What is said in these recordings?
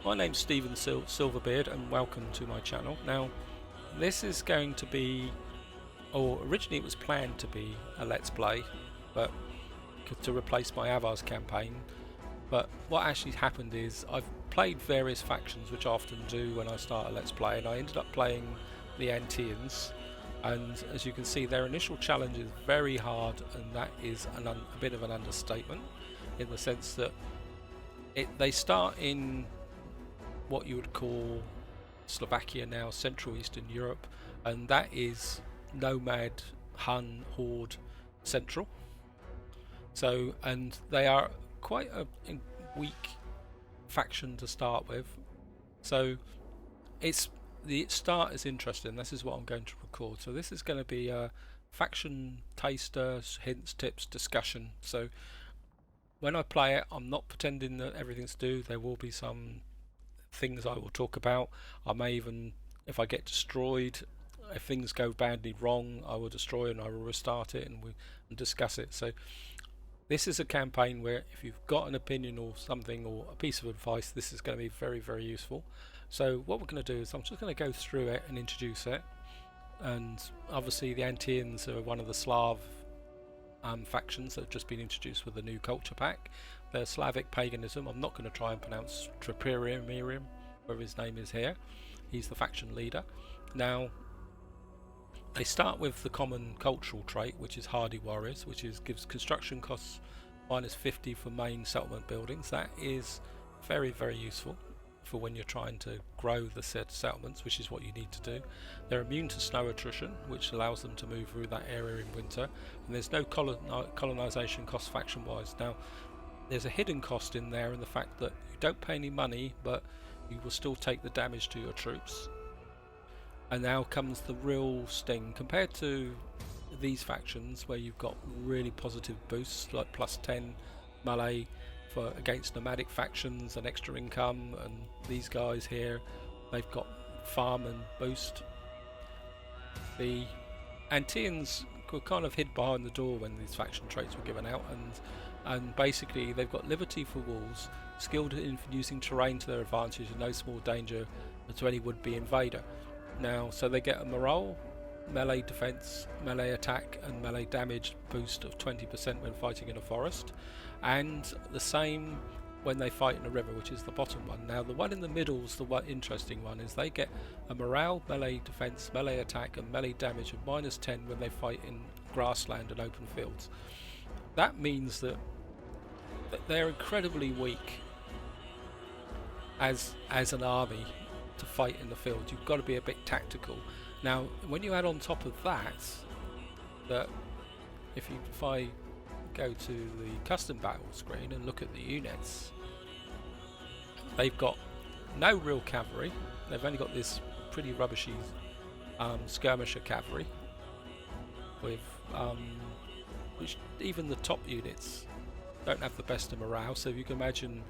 My name's Stephen Silverbeard and welcome to my channel. Now, this is going to be, or originally it was planned to be a Let's Play, but to replace my Avars campaign. But what actually happened is I've played various factions, which I often do when I start a Let's Play, and I ended up playing the Anteans. And as you can see, their initial challenge is very hard, and that is a bit of an understatement, in the sense that they start in what you would call Slovakia now, Central Eastern Europe, and that is nomad Hun horde central. So, and they are quite a weak faction to start with. So the start is interesting. This is what I'm going to record. So this is going to be a faction taster, hints, tips, discussion. So when I play it, I'm not pretending that everything's due. There will be some things I will talk about. I may even, if I get destroyed, if things go badly wrong, I will destroy and I will restart it and discuss it. So this is a campaign where if you've got an opinion or something or a piece of advice, this is going to be very, very useful. So what we're going to do is I'm just going to go through it and introduce it. And obviously the Anteans are one of the Slav factions that have just been introduced with the new culture pack. They're Slavic paganism. I'm not going to try and pronounce Tripirium, whatever his name is here. He's the faction leader. Now, they start with the common cultural trait, which is hardy warriors, which gives construction costs -50 for main settlement buildings. That is very, very useful for when you're trying to grow the said settlements, which is what you need to do. They're immune to snow attrition, which allows them to move through that area in winter, and there's no colonization cost faction wise. Now, there's a hidden cost in there in the fact that you don't pay any money, but you will still take the damage to your troops. And now comes the real sting. Compared to these factions where you've got really positive boosts like +10 melee for against nomadic factions and extra income, and these guys here, they've got farm and boost. The Anteans were kind of hid behind the door when these faction traits were given out, and basically they've got liberty for walls, skilled in using terrain to their advantage, and no small danger to any would-be invader. Now, so they get a morale, melee defense, melee attack, and melee damage boost of 20% when fighting in a forest, and the same when they fight in a river, which is the bottom one. Now, the one in the middle is the one interesting one, is they get a morale, melee defense, melee attack, and melee damage of -10 when they fight in grassland and open fields. That means that they're incredibly weak as an army to fight in the field. You've got to be a bit tactical. Now, when you add on top of that, if I go to the custom battle screen and look at the units, they've got no real cavalry. They've only got this pretty rubbishy skirmisher cavalry, with which even the top units don't have the best of morale. So if you can imagine,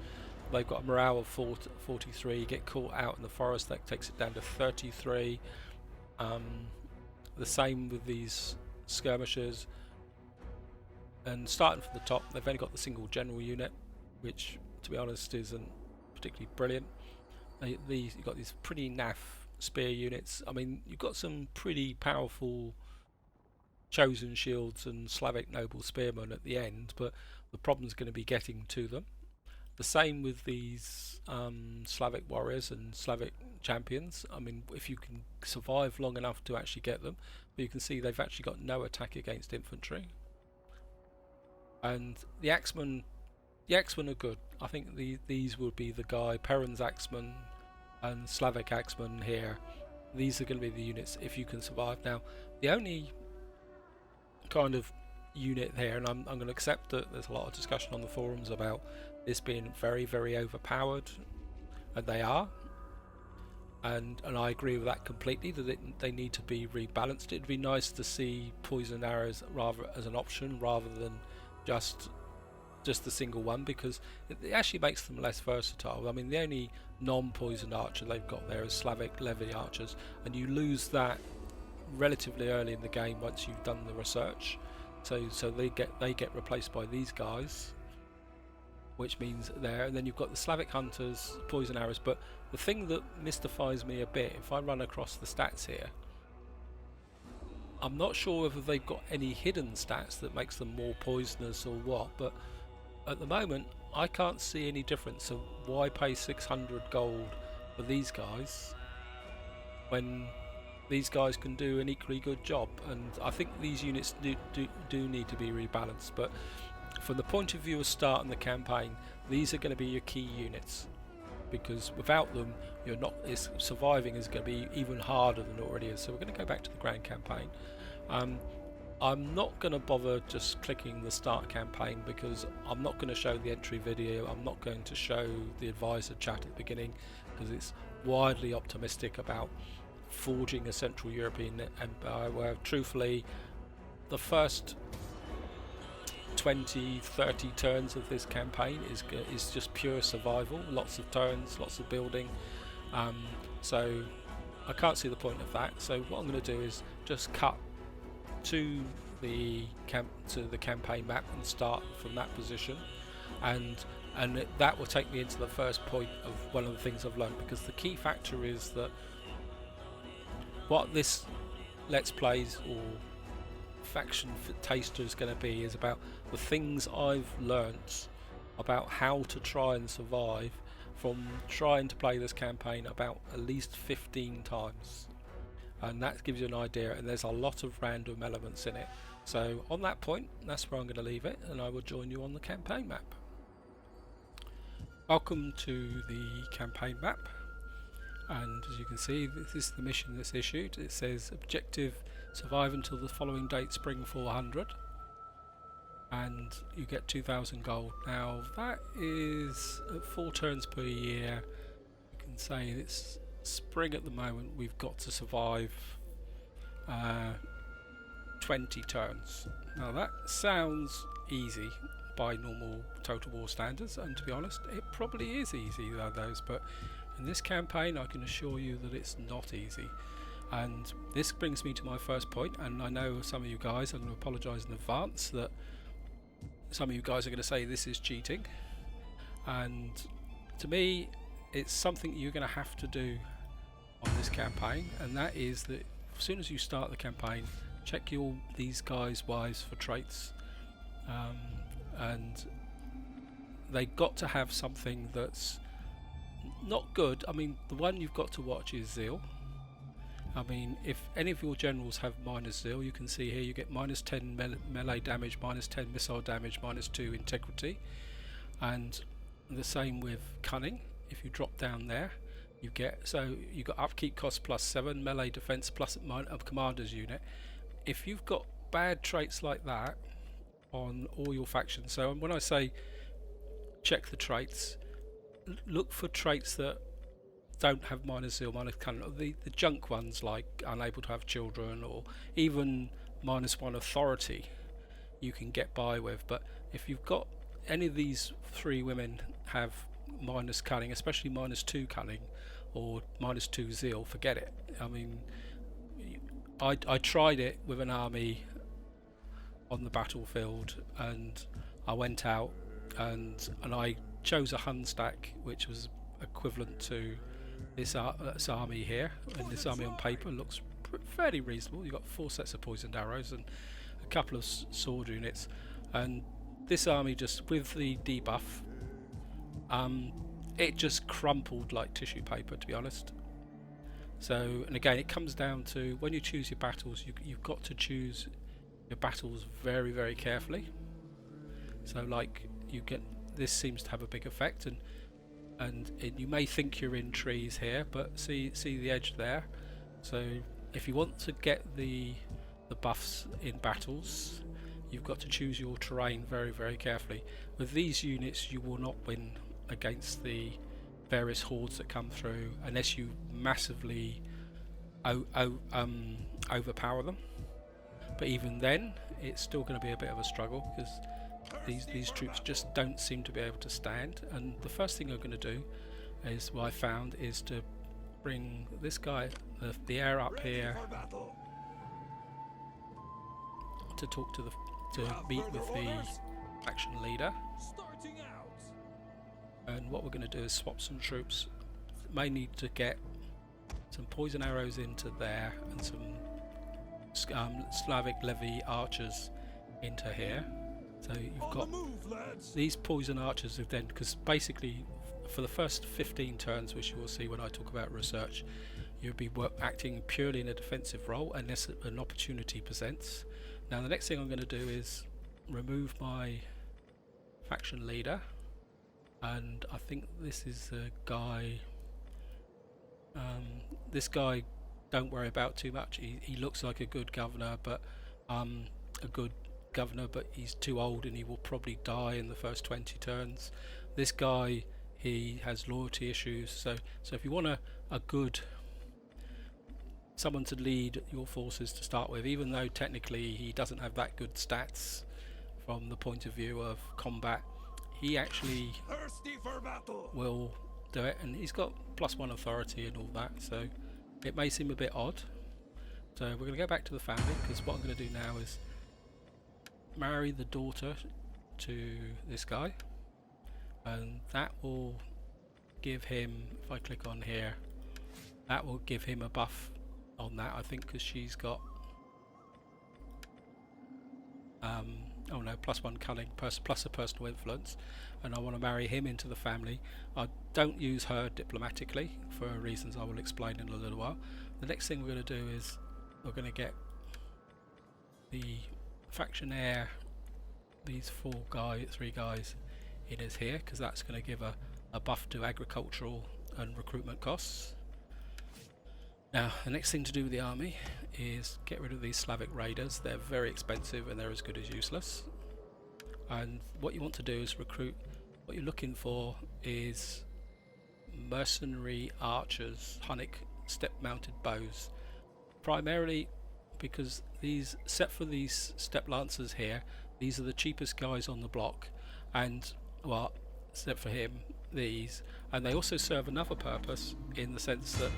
they've got a morale of 43, get caught out in the forest, that takes it down to 33. The same with these skirmishers. And starting from the top, they've only got the single general unit, which, to be honest, isn't particularly brilliant. You've got these pretty naff spear units. I mean, you've got some pretty powerful chosen shields and Slavic noble spearmen at the end, but the problem's going to be getting to them. The same with these Slavic warriors and Slavic champions. I mean, if you can survive long enough to actually get them, but you can see they've actually got no attack against infantry. And the axemen are good. I think these would be the guy, Perrin's axemen and Slavic axemen here. These are going to be the units if you can survive. Now, the only kind of unit here, and I'm going to accept that there's a lot of discussion on the forums about this being very, very overpowered, and they are, and I agree with that completely, that they need to be rebalanced. It'd be nice to see poison arrows rather as an option rather than just the single one, because it actually makes them less versatile. I mean, the only non-poison archer they've got there is Slavic levy archers, and you lose that relatively early in the game once you've done the research. So they get replaced by these guys. which means there, and then you've got the Slavic hunters, poison arrows. But the thing that mystifies me a bit, if I run across the stats here, I'm not sure whether they've got any hidden stats that makes them more poisonous or what, but at the moment I can't see any difference. So why pay 600 gold for these guys when these guys can do an equally good job? And I think these units do need to be rebalanced, but from the point of view of starting the campaign, these are going to be your key units, because without them you're not, surviving is going to be even harder than it already is. So we're going to go back to the grand campaign. I'm not going to bother just clicking the start campaign, because I'm not going to show the entry video, I'm not going to show the advisor chat at the beginning, because it's widely optimistic about forging a Central European empire, where truthfully the first 20-30 turns of this campaign is just pure survival, lots of turns, lots of building, so I can't see the point of that. So what I'm going to do is just cut to the campaign map and start from that position, and that will take me into the first point of one of the things I've learned, because the key factor is that what this Let's Plays or faction taster is going to be is about the things I've learnt about how to try and survive from trying to play this campaign about at least 15 times, and that gives you an idea, and there's a lot of random elements in it. So on that point, that's where I'm going to leave it, and I will join you on the campaign map. Welcome to the campaign map, and as you can see, this is the mission that's issued. It says objective: survive until the following date, spring 400, and you get 2,000 gold. Now that is at 4 turns per year. You can say it's spring at the moment. We've got to survive 20 turns. Now that sounds easy by normal Total War standards, and to be honest, it probably is easy those, but in this campaign I can assure you that it's not easy. And this brings me to my first point, and I know some of you guys, I'm going to apologise in advance, that some of you guys are going to say this is cheating, and to me it's something you're going to have to do on this campaign, and that is that as soon as you start the campaign, check these guys' wives for traits, and they got to have something that's not good. I mean, the one you've got to watch is Zeal. I mean, if any of your generals have minus Zeal, you can see here you get minus 10 melee damage, minus 10 missile damage, minus 2 integrity, and the same with cunning. If you drop down there, you get, so you got upkeep cost plus 7, melee defense plus a commander's unit. If you've got bad traits like that on all your factions, so when I say check the traits, look for traits that don't have minus Zeal, minus cunning, the junk ones like unable to have children, or even -1 authority you can get by with. But if you've got any of these 3 women have minus cunning, especially -2 cunning or -2 Zeal, forget it. I mean, I tried it with an army on the battlefield, and I went out and I chose a Hun stack which was equivalent to this army here, and this army on paper looks fairly reasonable. You've got 4 sets of poisoned arrows and a couple of sword units, and this army, just with the debuff, it just crumpled like tissue paper, to be honest. So, and again, it comes down to when you choose your battles, you've got to choose your battles very, very carefully. So like, you get, this seems to have a big effect, and you may think you're in trees here, but see the edge there. So if you want to get the buffs in battles, you've got to choose your terrain very, very carefully. With these units, you will not win against the various hordes that come through unless you massively overpower them. But even then, it's still going to be a bit of a struggle, because these troops just don't seem to be able to stand. And the first thing I'm going to do is, what I found, is to bring this guy, the heir, up here to talk to meet with the faction leader. and what we're going to do is swap some troops. May need to get some poison arrows into there and some Slavic levy archers into here. So you've got these poison archers have then, because basically for the first 15 turns, which you will see when I talk about research, you'll be acting purely in a defensive role unless an opportunity presents. Now the next thing I'm going to do is remove my faction leader, and I think this is a guy, this guy don't worry about too much. He looks like a good governor, but he's too old and he will probably die in the first 20 turns. This guy, he has loyalty issues, so if you want a good someone to lead your forces to start with, even though technically he doesn't have that good stats from the point of view of combat, he actually will do it, and he's got +1 authority and all that, so it may seem a bit odd. So we're going to go back to the family, because what I'm going to do now is marry the daughter to this guy, and that will give him, if I click on here, that will give him a buff on that, I think, because she's got oh no, +1 cunning plus a personal influence, and I want to marry him into the family. I don't use her diplomatically for reasons I will explain in a little while. The next thing we're going to do is we're going to get the faction heir, these three guys in is here, because that's going to give a buff to agricultural and recruitment costs. Now the next thing to do with the army is get rid of these Slavic raiders. They're very expensive and they're as good as useless. And what you want to do is recruit, what you're looking for is mercenary archers, Hunnic step mounted bows, primarily because these, except for these step lancers here, these are the cheapest guys on the block, and well, except for him, these, and they also serve another purpose in the sense that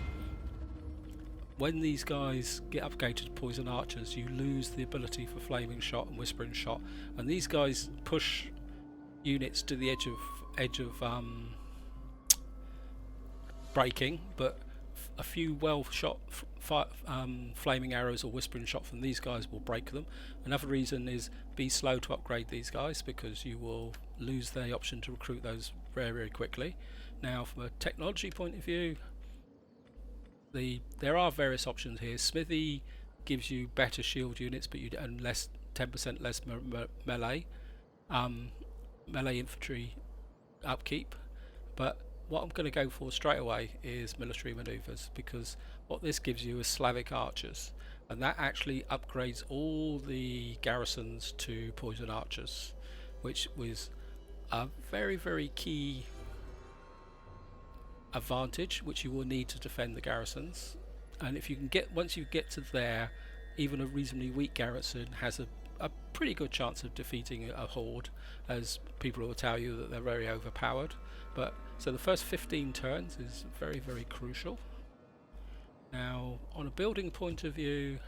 when these guys get upgraded to poison archers, you lose the ability for flaming shot and whispering shot, and these guys push units to the edge of breaking, but a few well shot flaming arrows or whispering shot from these guys will break them. Another reason is be slow to upgrade these guys, because you will lose the option to recruit those very, very quickly. Now from a technology point of view, there are various options here. Smithy gives you better shield units, but and 10% less melee infantry upkeep. But what I'm going to go for straight away is military manoeuvres, because what this gives you is Slavic archers, and that actually upgrades all the garrisons to poison archers, which was a very, very key advantage which you will need to defend the garrisons. And if you can once you get to there, even a reasonably weak garrison has a pretty good chance of defeating a horde, as people will tell you that they're very overpowered. But so the first 15 turns is very, very crucial. Now on a building point of view,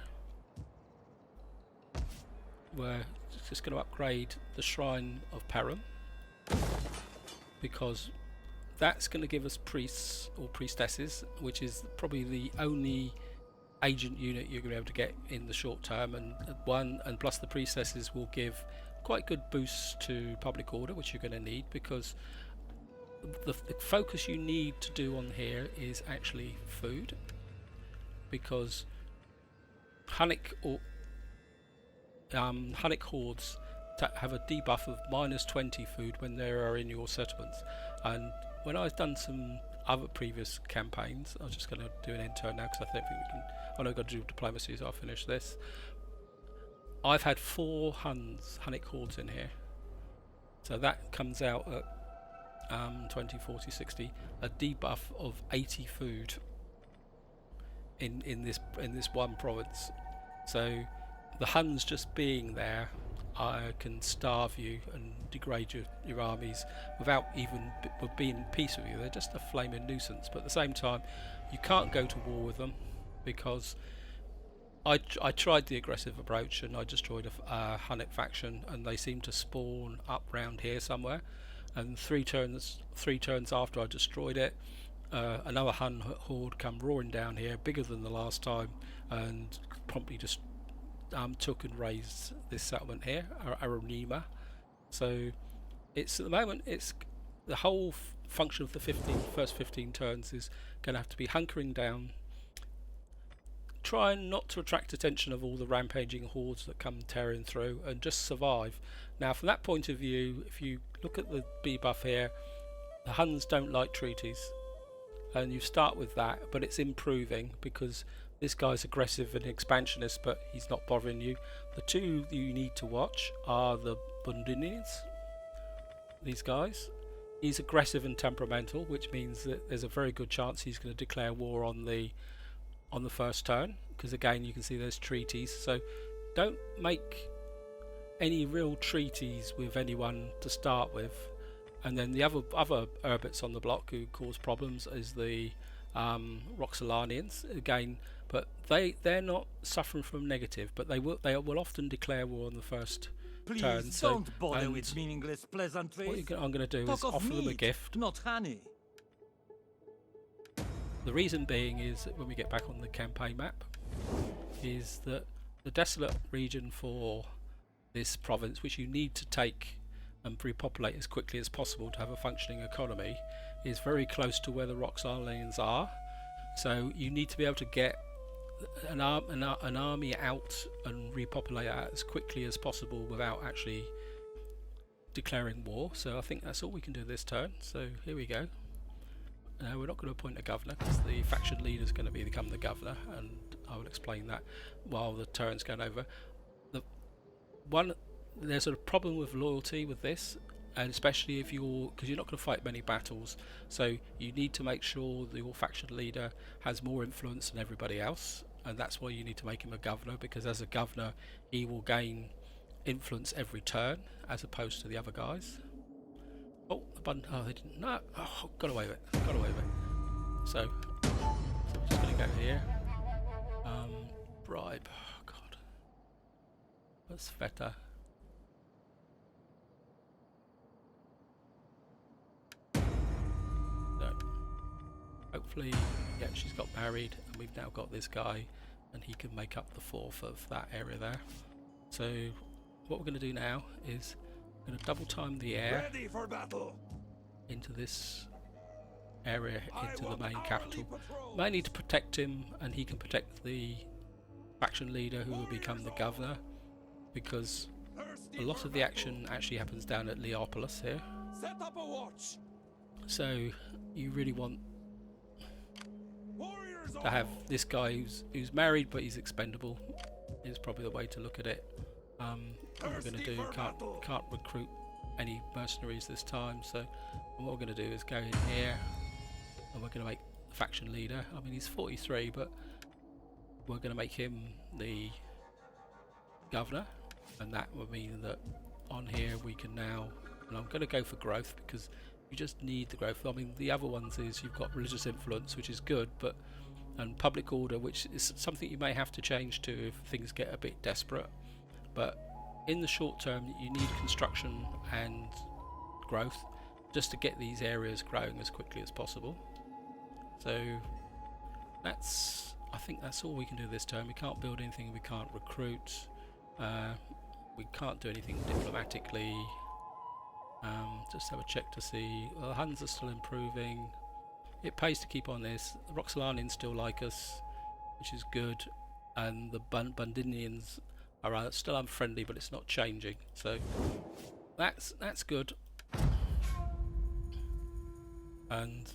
we're just going to upgrade the Shrine of Perun, because that's going to give us priests or priestesses, which is probably the only agent unit you're going to be able to get in the short term, and plus the priestesses will give quite good boosts to public order, which you're going to need, because the focus you need to do on here is actually food, because Hunnic hordes have a debuff of -20 food when they are in your settlements. And when I've done some other previous campaigns, I'm just going to do an intern now because I don't think we can. I know I've got to do diplomacy, so I'll finish this. I've had 4 Hunnic hordes in here, so that comes out at 20, 40, 60, a debuff of 80 food in this one province. So the Huns just being there, I can starve you and degrade your armies without even being at peace with you. They're just a flaming nuisance, but at the same time you can't go to war with them, because I tried the aggressive approach and I destroyed a Hunnic faction, and they seem to spawn up round here somewhere, and three turns after I destroyed it, another Hun horde come roaring down here, bigger than the last time, and promptly just took and razed this settlement here, Aronima. So it's at the moment, it's the whole function of the first 15 turns is going to have to be hunkering down, trying not to attract attention of all the rampaging hordes that come tearing through, and just survive. Now from that point of view, if you look at the B buff here, the Huns don't like treaties, and you start with that, but it's improving because this guy's aggressive and expansionist, but he's not bothering you. The two you need to watch are the Bundinians, these guys. He's aggressive and temperamental, which means that there's a very good chance he's going to declare war on the first turn, because again you can see there's treaties. So don't make any real treaties with anyone to start with. And then the other Urbits on the block who cause problems is the Roxolanians again, but they're not suffering from negative, but they will often declare war on the first Please turn. So don't bother with meaningless pleasantries. what I'm going to do is offer them a gift. Not honey. The reason being is that when we get back on the campaign map, is that the desolate region for this province, which you need to take and repopulate as quickly as possible to have a functioning economy, is very close to where the Roxolanians are. So you need to be able to get an army out and repopulate it as quickly as possible without actually declaring war. So I think that's all we can do this turn. So here we go. We're not going to appoint a governor because the faction leader is going to become the governor, and I will explain that while the turn's going over. There's a problem with loyalty with this, and especially if because you're not going to fight many battles, so you need to make sure your faction leader has more influence than everybody else, and that's why you need to make him a governor, because as a governor he will gain influence every turn as opposed to the other guys. Oh, they didn't. No, got away with it. Got away with it. So I'm just going to go here. Bribe. Oh, God. That's better. So hopefully, yeah, she's got married, and we've now got this guy, and he can make up the fourth of that area there. So what we're going to do now is we're going to double time the air into this area, into the main capital, mainly to protect him, and he can protect the faction leader who will become the governor, because a lot of the action actually happens down at Leopolis here. So you really want to have this guy who's married but he's expendable, is probably the way to look at it. What we're going to do, can't recruit any mercenaries this time, so what we're going to do is go in here and we're going to make the faction leader. I mean, he's 43, but we're going to make him the governor, and that will mean that on here we can now, and I'm going to go for growth because you just need the growth. I mean, the other ones is you've got religious influence, which is good, but and public order, which is something you may have to change to if things get a bit desperate. But in the short term, you need construction and growth just to get these areas growing as quickly as possible. So I think that's all we can do this turn. We can't build anything, we can't recruit, we can't do anything diplomatically. Just have a check to see. Well, the Huns are still improving. It pays to keep on this. The Roxolanians still like us, which is good, and the Bundinians are still unfriendly, but it's not changing, so that's good. And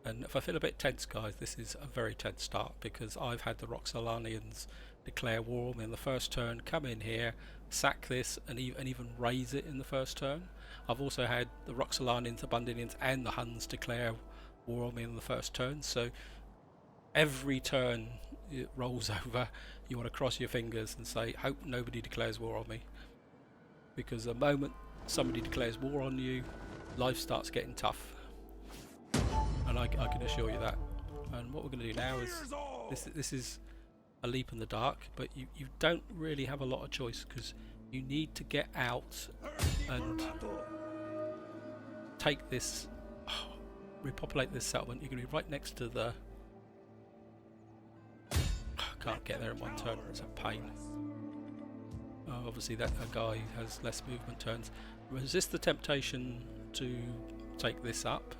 if I feel a bit tense, guys, this is a very tense start, because I've had the Roxolanians declare war on me in the first turn, come in here, sack this, and even raise it in the first turn. I've also had the Roxolanians, the Bundinians, and the Huns declare war on me in the first turn, so every turn it rolls over, you want to cross your fingers and say, hope nobody declares war on me, because the moment somebody declares war on you, life starts getting tough, and I can assure you that. And what we're going to do now is this is a leap in the dark, but you don't really have a lot of choice, because you need to get out and take this, repopulate this settlement. You're going to be right next to the... I can't get there in one turn, it's a pain. Obviously that a guy has less movement turns. Resist the temptation to take this up,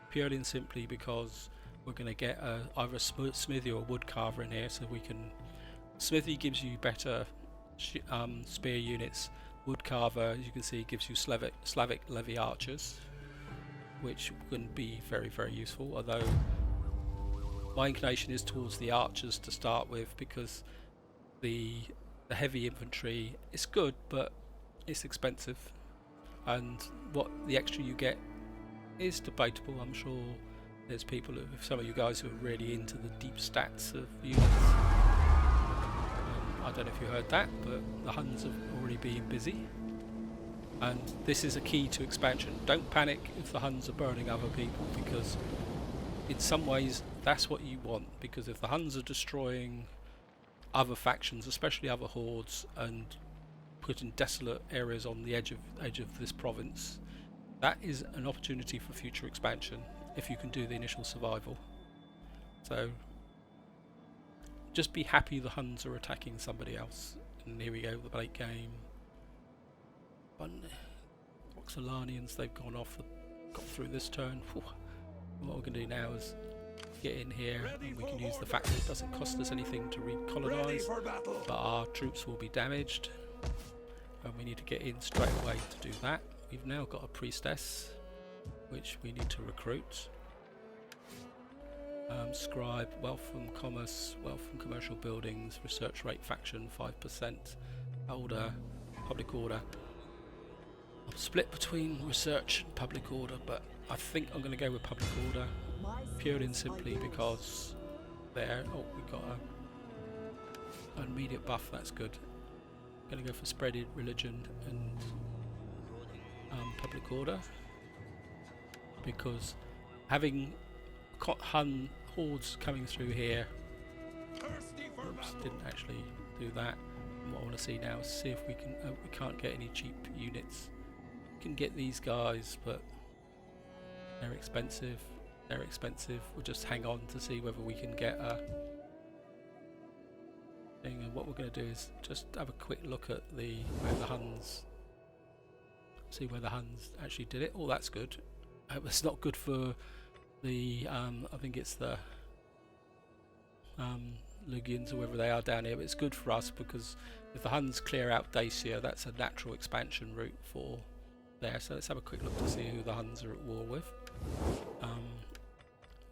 purely and simply because we're going to get either a smithy or a wood carver in here, so we can... Smithy gives you better spear units. Wood carver, as you can see, gives you Slavic levy archers, which can be very, very useful, although my inclination is towards the archers to start with, because the heavy infantry is good, but it's expensive, and what the extra you get is debatable. I'm sure there's people, some of you guys who are really into the deep stats of units. I don't know if you heard that, but the Huns have already been busy, and this is a key to expansion. Don't panic if the Huns are burning other people, because in some ways that's what you want, because if the Huns are destroying other factions, especially other hordes, and putting desolate areas on the edge of this province, that is an opportunity for future expansion if you can do the initial survival. So just be happy the Huns are attacking somebody else. And here we go, the late game. Consolidating, they've gone off, got through this turn. Whew. What we're going to do now is get in here, and we can use the fact that it doesn't cost us anything to recolonise, but our troops will be damaged, and we need to get in straight away to do that. We've now got a priestess, which we need to recruit. Scribe, wealth from commerce, wealth from commercial buildings, research rate faction 5%, older, public order. I'm split between research and public order, but I think I'm going to go with public order, purely and simply because there, we've got an immediate buff, that's good. I'm going to go for spreaded religion and public order, because having Hun hordes coming through here, oops, didn't actually do that. And what I want to see now is see if we can, we can't get any cheap units. We can get these guys, but they're expensive. They're expensive. We'll just hang on to see whether we can get a thing. And what we're going to do is just have a quick look at where the Huns. See where the Huns actually did it. Oh, that's good. It's not good for the I think it's the Lugians or wherever they are down here, but it's good for us because if the Huns clear out Dacia, that's a natural expansion route for there. So let's have a quick look to see who the Huns are at war with.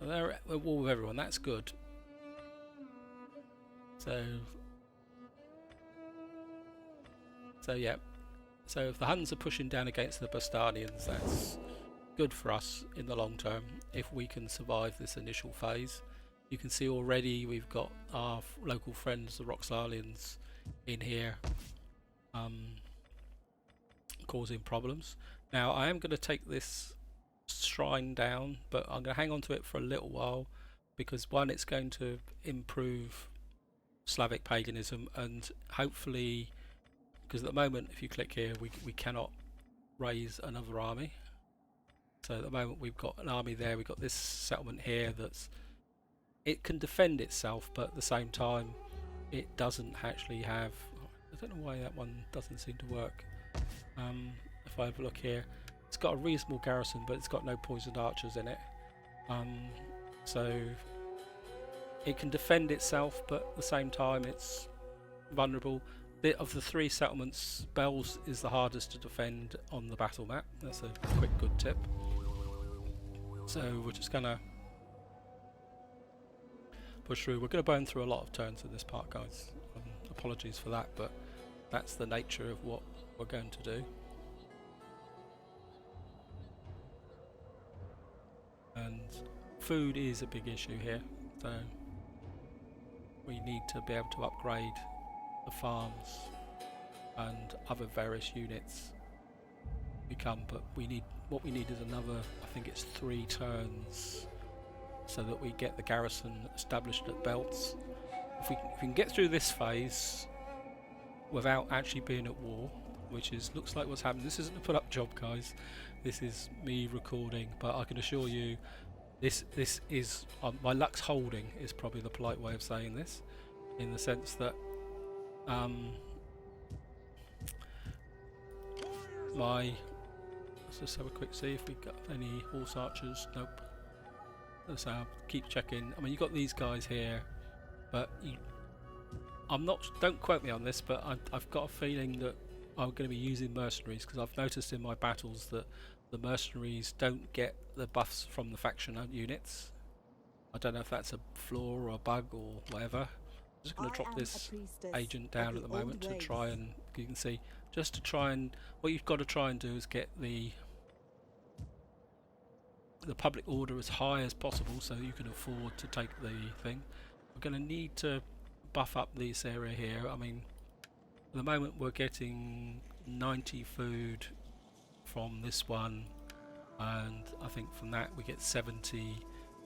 They're at war with everyone, that's good. So yeah, so if the Huns are pushing down against the Bastanians, that's good for us in the long term if we can survive this initial phase. You can see already we've got our local friends, the Roxalians, in here causing problems. Now I am going to take this shrine down, but I'm going to hang on to it for a little while because one, it's going to improve Slavic paganism, and hopefully, because at the moment if you click here we cannot raise another army. So at the moment we've got an army there, we've got this settlement here it can defend itself, but at the same time it doesn't actually have, I don't know why that one doesn't seem to work. If I have a look here, it's got a reasonable garrison, but it's got no poisoned archers in it. So it can defend itself, but at the same time it's vulnerable. Of the three settlements, Bells is the hardest to defend on the battle map. That's a quick good tip. So we're just gonna push through. We're gonna burn through a lot of turns in this part, guys. Apologies for that, but that's the nature of what we're going to do. And food is a big issue here, so we need to be able to upgrade the farms and other various units but what we need is another, I think it's 3 turns, so that we get the garrison established at Belts. If we can get through this phase without actually being at war, which is looks like what's happening. This isn't a put up job, guys. This is me recording, but I can assure you this is my luck's holding is probably the polite way of saying this, in the sense that let's just have a quick see if we got any horse archers. Nope. So I'll keep checking. I mean, you got these guys here, but I'm not. Don't quote me on this, but I've got a feeling that I'm going to be using mercenaries, because I've noticed in my battles that the mercenaries don't get the buffs from the faction units. I don't know if that's a flaw or a bug or whatever. I'm just going to drop this agent down at the moment to try and, you can see, just to try and, what you've got to try and do is get the public order as high as possible so you can afford to take the thing. We're going to need to buff up this area here. I mean, at the moment we're getting 90 food from this one, and I think from that we get 70,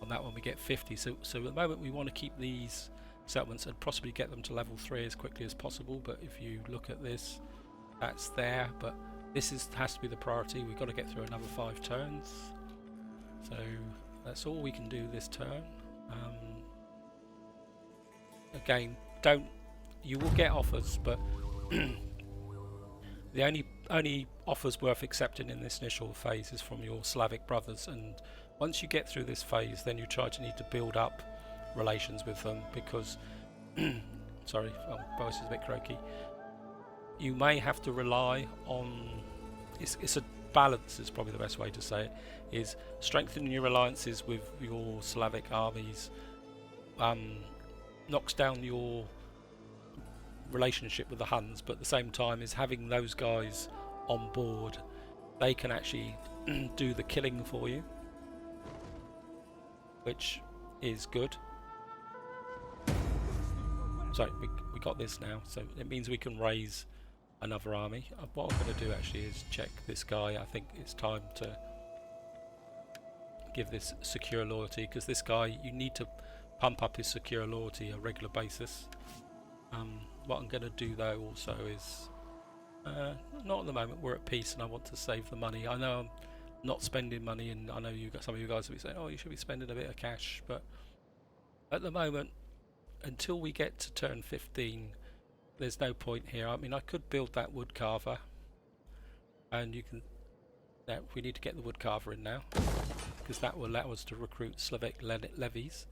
on that one we get 50. So at the moment we want to keep these settlements and possibly get them to level 3 as quickly as possible. But if you look at this, that's there, but this has to be the priority. We've got to get through another 5 turns, so that's all we can do this turn. Again, you will get offers, but the only offers worth accepting in this initial phase is from your Slavic brothers, and once you get through this phase, then you need to build up relations with them, because sorry, my voice is a bit croaky. You may have to rely on, it's a balance is probably the best way to say it, is strengthening your alliances with your Slavic armies knocks down your relationship with the Huns, but at the same time is having those guys on board. They can actually do the killing for you, which is good. So we got this now, so it means we can raise another army. What I'm going to do actually is check this guy. I think it's time to give this secure loyalty, because this guy, you need to pump up his secure loyalty on a regular basis. What I'm going to do though also is not at the moment, we're at peace and I want to save the money. I know I'm not spending money, and I know some of you guys will be saying, oh, you should be spending a bit of cash, but at the moment, until we get to turn 15, there's no point here. I mean, I could build that wood carver, and you can. Now we need to get the wood carver in now, because that will allow us to recruit Slavic levies.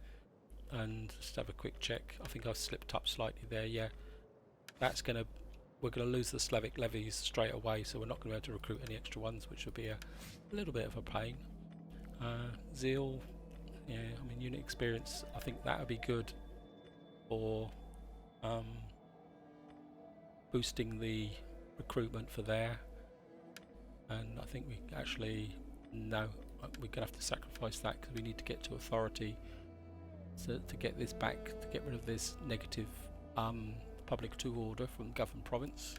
And just have a quick check. I think I've slipped up slightly there. Yeah, we're gonna lose the Slavic levies straight away, so we're not going to be able to recruit any extra ones, which will be a little bit of a pain. Zeal, yeah, I mean unit experience. I think that would be good for boosting the recruitment for there. And I think we actually no, we're gonna have to sacrifice that, because we need to get to authority to get this back, to get rid of this negative public 2 order from Govern Province.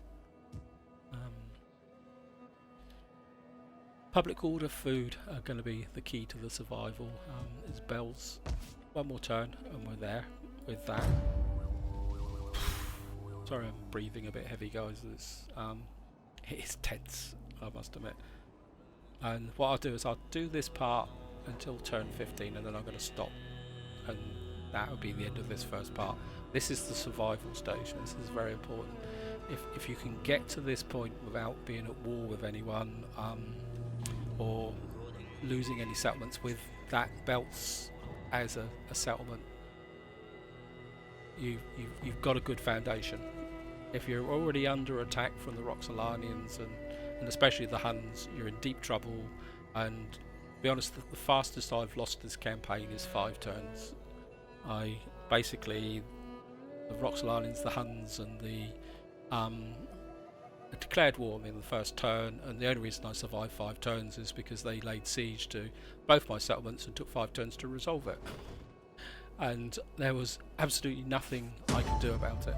Public order food are going to be the key to the survival. Is bells. One more turn and we're there with that. Sorry, I'm breathing a bit heavy, guys. It is tense, I must admit. And what I'll do is I'll do this part until turn 15, and then I'm going to stop, and that will be the end of this first part. This is the survival stage. This is very important. If you can get to this point without being at war with anyone, or losing any settlements with that belts as a settlement, you've got a good foundation. If you're already under attack from the Roxolanians and especially the Huns, you're in deep trouble. And to be honest, the fastest I've lost this campaign is 5 turns. Basically, the Roxolanians, the Huns, and the declared war in the first turn, and the only reason I survived 5 turns is because they laid siege to both my settlements and took 5 turns to resolve it. And there was absolutely nothing I could do about it.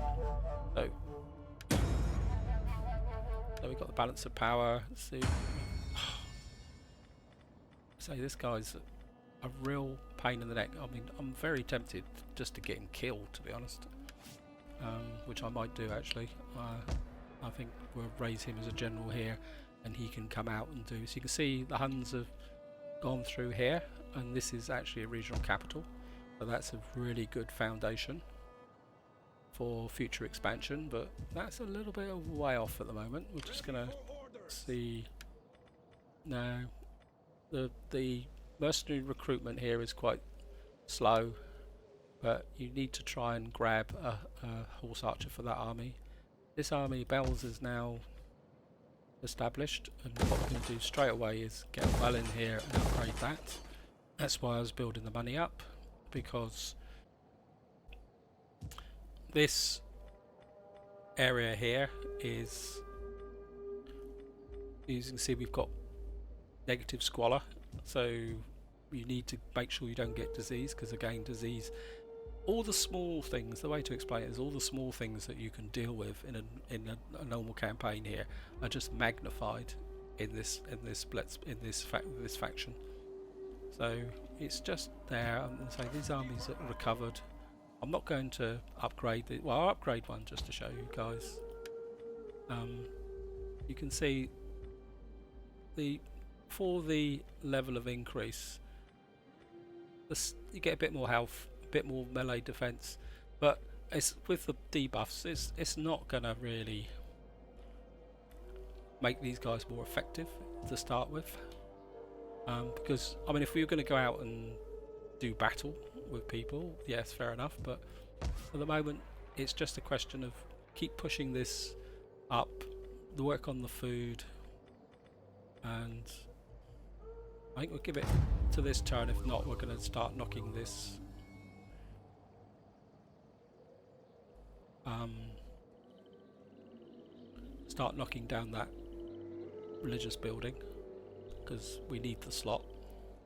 So we've got the balance of power. Let's see. Say this guy's a real pain in the neck. I mean, I'm very tempted just to get him killed, to be honest, which I might do actually. I think we'll raise him as a general here, and he can come out and do. So you can see the Huns have gone through here, and this is actually a regional capital. So that's a really good foundation for future expansion, but that's a little bit of way off at the moment. We're just gonna see now. The mercenary recruitment here is quite slow, but you need to try and grab a horse archer for that army. This army, Bells, is now established, and what we're going to do straight away is get well in here and upgrade that. That's why I was building the money up, because this area here is, as you can see, we've got negative squalor, so you need to make sure you don't get disease, because again, disease, all the small things, the way to explain it is all the small things that you can deal with in a normal campaign here are just magnified in this faction. So it's just there. I'm going to say these armies that are recovered. I'm not going to upgrade the, well, I'll upgrade one just to show you guys. You can see for the level of increase, you get a bit more health, a bit more melee defense, but it's with the debuffs, it's not gonna really make these guys more effective to start with, because I mean, if we were going to go out and do battle with people, yes, fair enough, but at the moment it's just a question of keep pushing this up, the work on the food, and I think we'll give it to this turn. If not, we're going to start knocking this start knocking down that religious building, because we need the slot.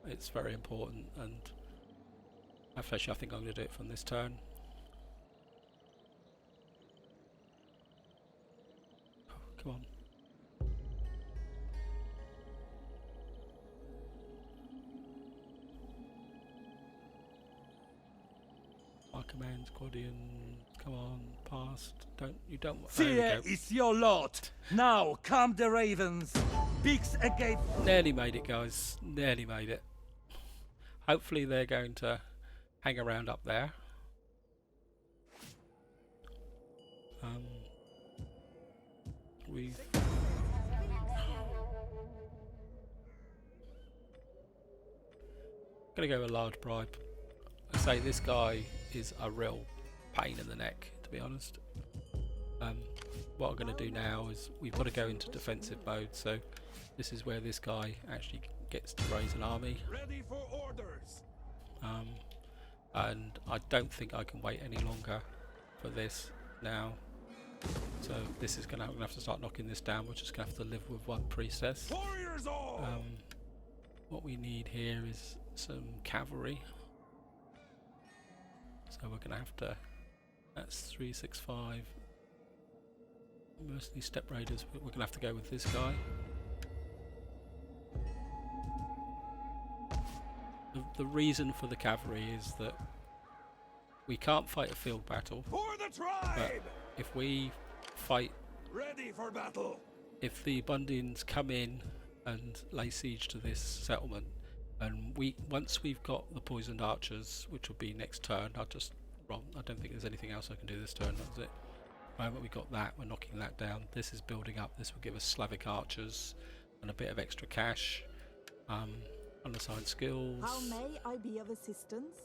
It's very important, and actually I think I'm going to do it from this turn. Oh, come on. My commands, Quadian, come on, past. Don't. Fear is your lot. Now come the ravens. Peaks agape. Nearly made it, guys. Nearly made it. Hopefully they're going to hang around up there. We've gonna go with a large bribe. I say this guy is a real pain in the neck, to be honest. What I'm going to do now is we've got to go into defensive mode, so this is where this guy actually gets to raise an army. Ready for orders. And I don't think I can wait any longer for this now. So this is I'm gonna have to start knocking this down. We're just gonna have to live with one priestess. Warriors all. What we need here is some cavalry. So we're gonna have to. That's 365. Mostly step raiders. We're gonna have to go with this guy. The reason for the cavalry is that we can't fight a field battle. For the tribe. But if we fight, Ready for battle. if the Bundians come in and lay siege to this settlement, and once we've got the poisoned archers, which will be next turn, I don't think there's anything else I can do this turn. That's it. The moment we got that, we're knocking that down. This is building up. This will give us Slavic archers and a bit of extra cash. Unassigned skills. How may I be of assistance?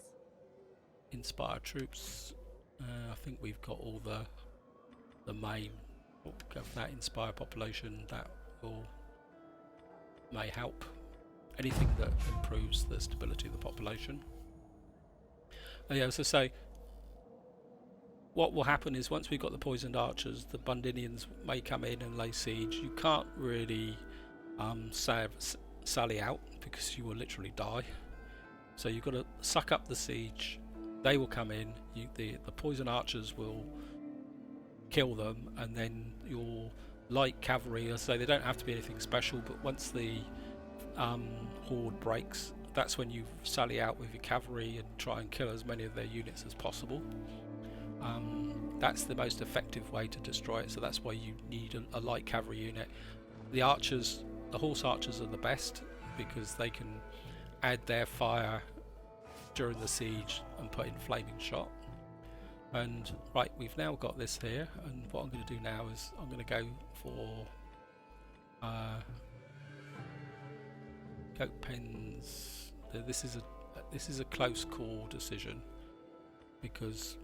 Inspire troops. I think we've got all the main. We'll go for that. Inspire population. That may help. Anything that improves the stability of the population. Yeah, as I say, what will happen is once we've got the poisoned archers, the Bundinians may come in and lay siege. You can't really sally out because you will literally die. So you've got to suck up the siege. They will come in. The poison archers will kill them, and then your light cavalry. So they don't have to be anything special. But once the horde breaks, that's when you sally out with your cavalry and try and kill as many of their units as possible. That's the most effective way to destroy it, so that's why you need a light cavalry unit. The archers, the horse archers are the best because they can add their fire during the siege and put in flaming shot. And right, we've now got this here, and what I'm going to do now is I'm going to go for goat pens. This is a close call decision because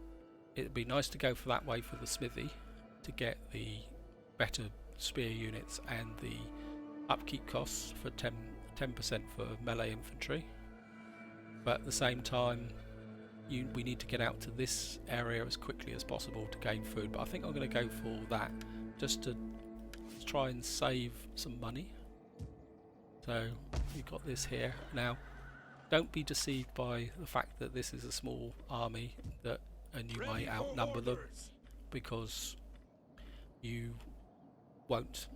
it'd be nice to go for that way for the smithy to get the better spear units and the upkeep costs for 10% for melee infantry, but at the same time we need to get out to this area as quickly as possible to gain food. But I think I'm going to go for that just to try and save some money. So we've got this here. Now don't be deceived by the fact that this is a small army and you might outnumber them, because you won't.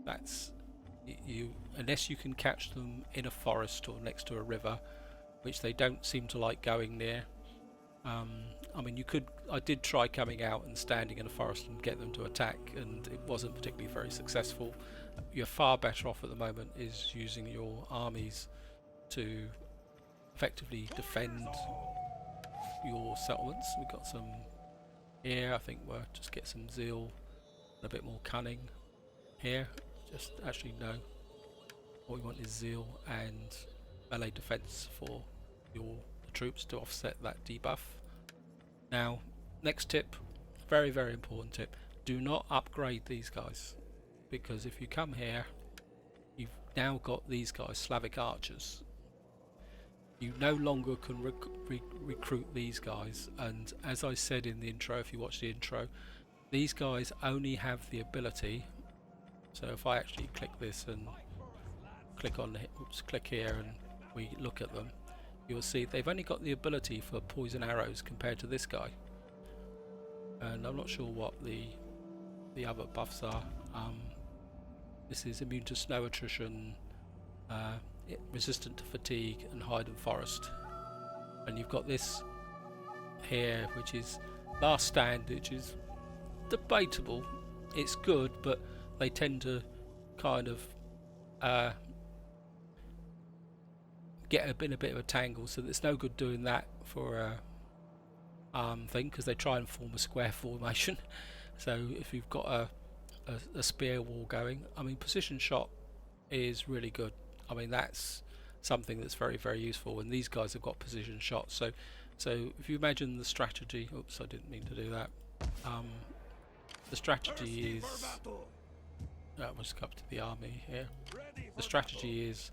That's you unless you can catch them in a forest or next to a river, which they don't seem to like going near. I mean, I did try coming out and standing in a forest and get them to attack, and it wasn't particularly very successful. You're far better off at the moment is using your armies to effectively defend your settlements. We've got some here. I think we'll just get some zeal and a bit more cunning here. Just actually no. What we want is zeal and melee defense for the troops to offset that debuff. Now, next tip, very very important tip: do not upgrade these guys, because if you come here, you've now got these guys, Slavic archers. You no longer can recruit these guys, and as I said in the intro, if you watch the intro, these guys only have the ability. So if I actually click this and click here and we look at them, you'll see they've only got the ability for poison arrows compared to this guy. And I'm not sure what the other buffs are. This is immune to snow attrition, resistant to fatigue, and hide and forest. And you've got this here, which is last stand, which is debatable. It's good, but they tend to kind of get in a bit of a tangle, so it's no good doing that for a thing, because they try and form a square formation. So if you've got a spear wall going, I mean, precision shot is really good. I mean, that's something that's very very useful, and these guys have got precision shots. So if you imagine the strategy, oops, I didn't mean to do that. The strategy is, we'll just come up to the army here. The strategy is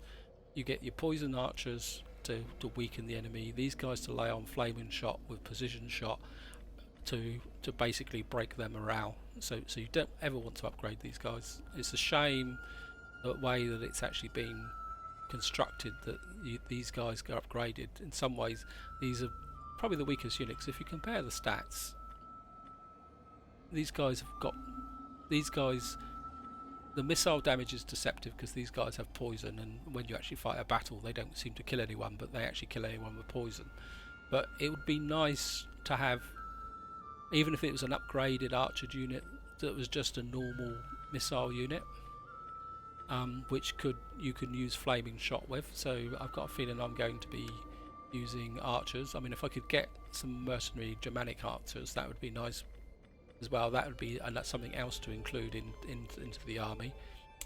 you get your poison archers to weaken the enemy, these guys to lay on flaming shot with precision shot to basically break their morale. So you don't ever want to upgrade these guys. It's a shame the way that it's actually been constructed that these guys get upgraded. In some ways these are probably the weakest units. If you compare the stats, these guys, the missile damage is deceptive because these guys have poison, and when you actually fight a battle they don't seem to kill anyone, but they actually kill anyone with poison. But it would be nice to have, even if it was an upgraded archer unit that was just a normal missile unit, which you can use flaming shot with. So I've got a feeling I'm going to be using archers. I mean, if I could get some mercenary Germanic archers, that would be nice as well. That would be something else to include into the army.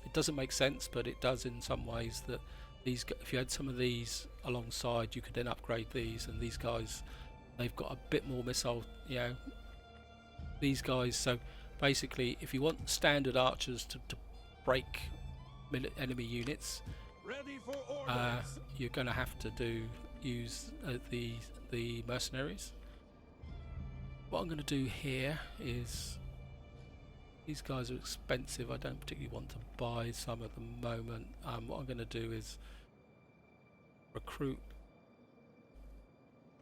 It doesn't make sense, but it does in some ways. That these, if you had some of these alongside, you could then upgrade these, and these guys, they've got a bit more missile, these guys. So basically, if you want standard archers to break enemy units, you're going to have to use the mercenaries. What I'm going to do here is, these guys are expensive. I don't particularly want to buy some at the moment. What I'm going to do is recruit.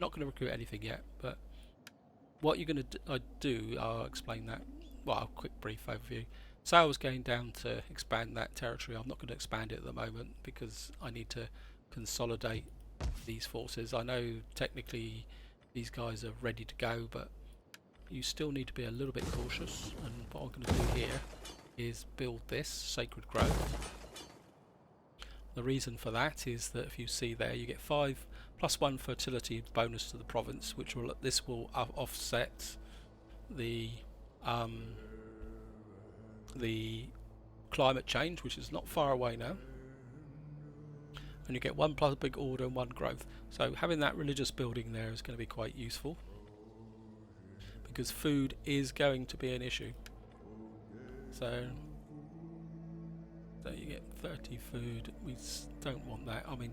Not going to recruit anything yet, but what you're going to do, I'll explain that. Well, a quick brief overview. So I was going down to expand that territory. I'm not going to expand it at the moment because I need to consolidate these forces. I know technically these guys are ready to go, but you still need to be a little bit cautious, and what I'm going to do here is build this Sacred Grove. The reason for that is that if you see there, you get 5+1 fertility bonus to the province, which will offset the climate change, which is not far away now. And you get 1 big order and 1 growth. So having that religious building there is going to be quite useful, because food is going to be an issue. So you get 30 food. We don't want that. I mean,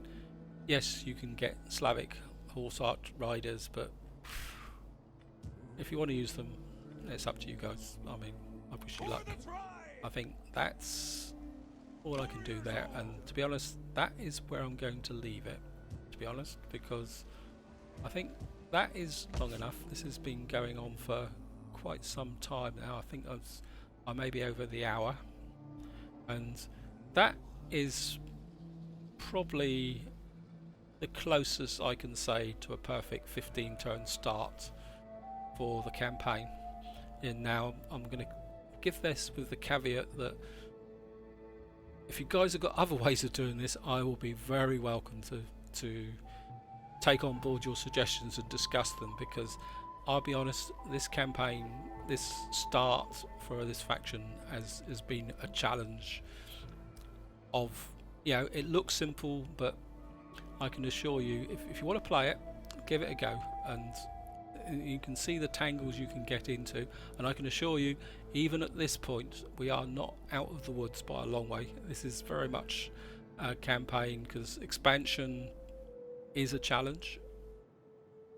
yes, you can get Slavic horse arch riders, but if you want to use them, it's up to you guys. I mean, I wish you luck. I think that's all I can do there, and to be honest, that is where I'm going to leave it, to be honest, because I think that is long enough. This has been going on for quite some time now. I think I may be over the hour, and that is probably the closest I can say to a perfect 15 turn start for the campaign. And now I'm going to give this with the caveat that if you guys have got other ways of doing this, I will be very welcome to take on board your suggestions and discuss them, because I'll be honest, this campaign, this start for this faction has been a challenge of, you know, it looks simple, but I can assure you, if you want to play it, give it a go, and you can see the tangles you can get into, and I can assure you, even at this point, we are not out of the woods by a long way. This is very much a campaign, because expansion is a challenge,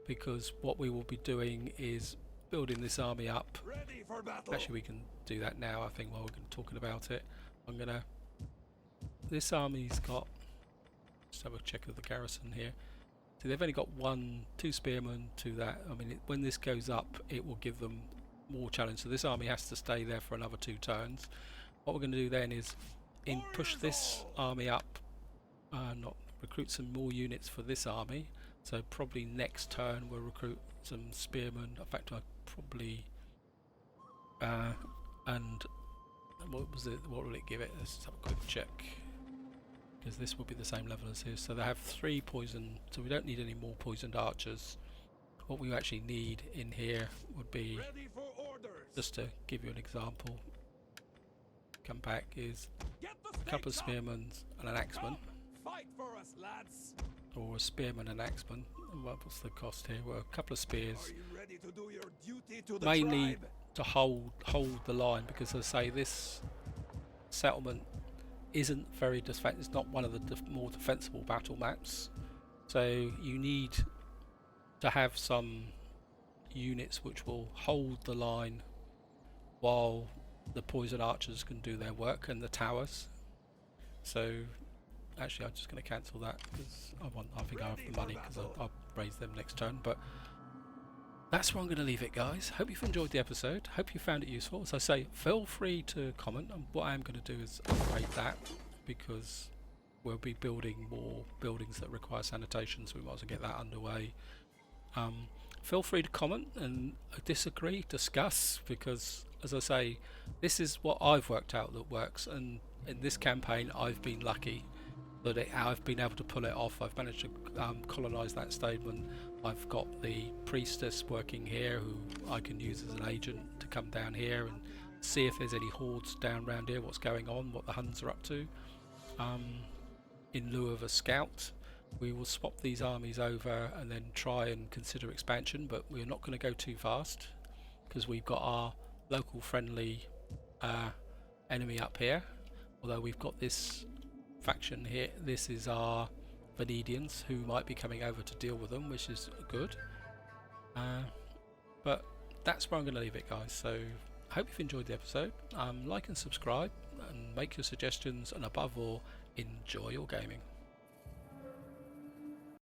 because what we will be doing is building this army up. Ready for battle. Actually, we can do that now, I think, while we're talking about it. This army's got, let's have a check of the garrison here. So they've only got 2 spearmen to that. I mean, when this goes up, it will give them more challenge. So this army has to stay there for another 2 turns. What we're going to do then is push this army up, not recruit some more units for this army. So probably next turn we'll recruit some spearmen. In fact, I probably and what will it give it? Let's have a quick check, because this will be the same level as his. So they have 3 poison, so we don't need any more poisoned archers. What we actually need in here would be, just to give you an example, come back, is a couple of spearmen and an axeman. Fight for us, lads. Or a spearman and axeman. What's the cost here? Well, a couple of spears. Are you ready to do your duty to the Mainly tribe? to hold the line, because as I say, this settlement isn't very defensive. It's not one of the more defensible battle maps, so you need to have some units which will hold the line while the poison archers can do their work, and the towers. So actually I'm just going to cancel that, because I think I have the money, because I'll raise them next turn. But that's where I'm going to leave it, guys. Hope you've enjoyed the episode. Hope you found it useful. As I say, feel free to comment, and what I am going to do is upgrade that, because we'll be building more buildings that require sanitation, so we might as well get that underway. Feel free to comment and disagree, discuss, because as I say, this is what I've worked out that works, and in this campaign I've been lucky that I've been able to pull it off. I've managed to colonise that statement. I've got the priestess working here, who I can use as an agent to come down here and see if there's any hordes down around here, what's going on, what the Huns are up to. In lieu of a scout, we will swap these armies over and then try and consider expansion, but we're not going to go too fast, because we've got our local friendly enemy up here. Although we've got this faction here, this is our Venedians, who might be coming over to deal with them, which is good. But that's where I'm going to leave it, guys. So I hope you've enjoyed the episode. Like and subscribe, and make your suggestions, and above all, enjoy your gaming.